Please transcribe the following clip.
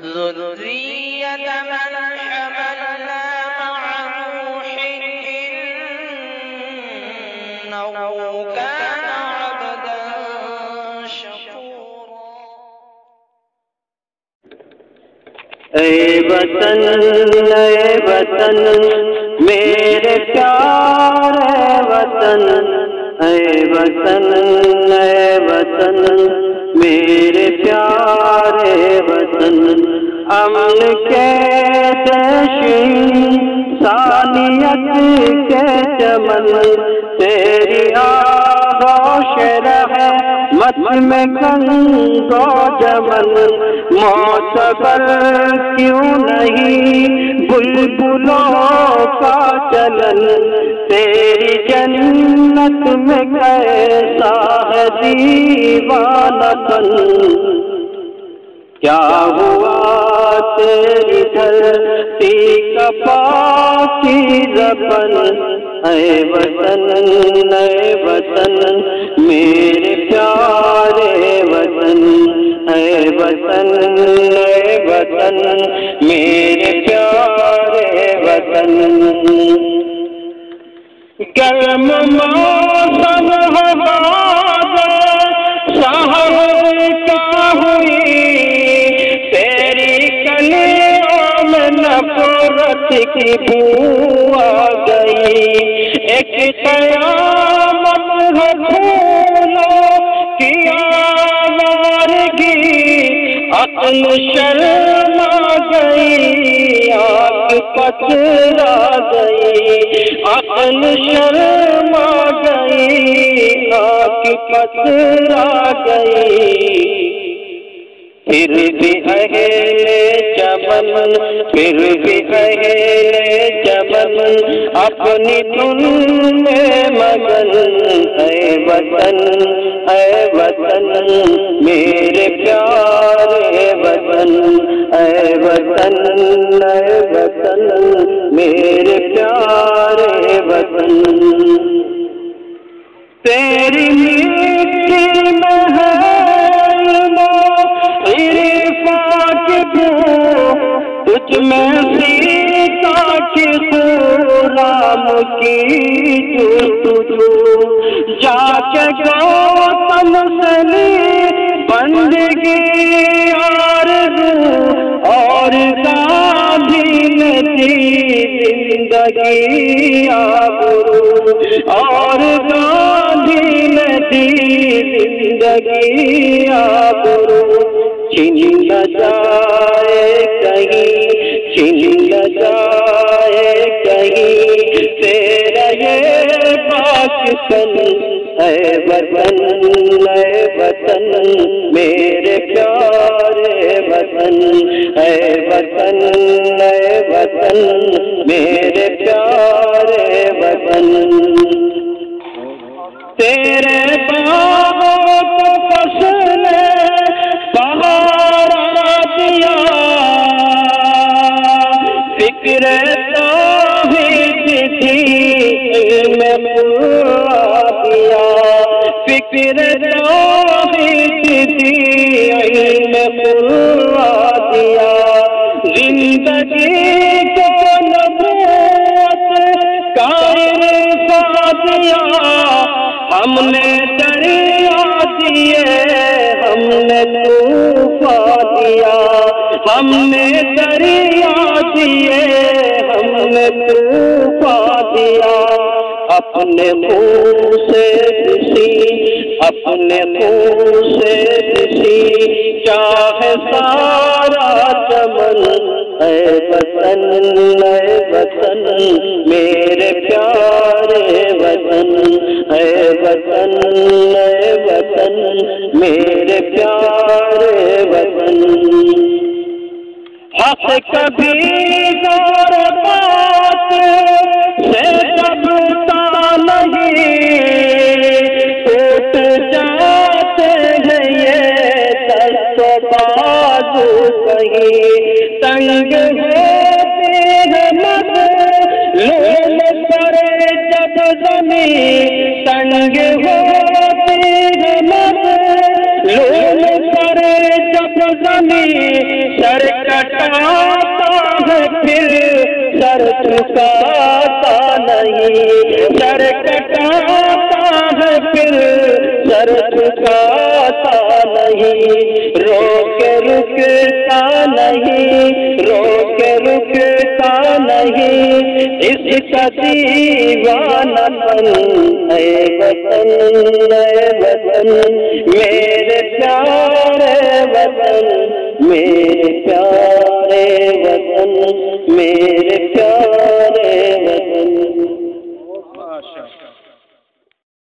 ذرية من حملنا مع نوح إنه كان عبدا شكورا. اے وطن میرے پیارے وطن، اے وطن میرے پیارے وطن، امن کے دیش انسانیت کے چمن، تیری آغوش رہے مت میں کنگ و جمن، معتبر کیوں نہیں بلبلوں کا چلن، تیری جنت میں کیسا ہے دیوانہ پن، کیا ہوا تیری دھرتی کا پاکیزہ-پن، اے وطن میرے پیارے وطن، اے وطن میرے پیارے وطن، گرم موسم ہوا سحر کا ہوئی، تیری کلیوں میں نفرت کی بو آ گئی، ایک قیامت ہے پھولوں کی آوارگی، عقل شرما گئی، آنکھ پتھرا گئی، عقل شرما گئی، آنکھ پتھرا گئی، پھر بھی اہل چمن، پھر بھی اہل چمن اپنی دھن میں مگن، اے وطن میرے پیارے وطن، اے وطن میرے پیارے وطن، تیری مٹی میں ہے تجھ میں سیتا کی غلام کی جستجو، جا کے گوتم سے لی بندگی آرزو، اور گاندھی نے دی زندگی آبرو، اور گاندھی نے دی زندگی آبرو، چھن نہ جائے کہیں، چھن نہ جائے کہیں تیرا یہ پاکستان، اے وطن میرے پیارے وطن، اے وطن میرے پیارے وطن، تیرے باغوں کو فصلیں فکر توحید تھی علم دیا، فکر توحید تھی علم دیا، زندگی کو نبوت کا عرفہ دیا، ہم نے دریا دیے، ہم نے طوفان دیا، ہم نے دریا دیے، ہم نے طوفان دیا، اپنے خون سے کسی، اپنے خون سے کسی چاہے سارا چمن، اے وطن میرے پیارے وطن، اے وطن میرے پیارے وطن، حق کبھی زور بات سے دبتا نہیں، ٹوٹ جاتے ہیں یہ دست و بازو کہیں، تنگ ہوتی ہے مظلوم پر جب زمین، تنگ ہوتی ہے مظلوم پر جب زمین، سر کٹاتا ہے پھر سر جھکاتا نہیں، سر کٹاتا ہے پھر سر جھکاتا نہیں، رو کے رکتا نہیں، رو کے رکتا نہیں، اس کا دیوانہ پن اے وطن، اے وطن میرے پیارے وطن، میرے پیارے وطن، میرے پیارے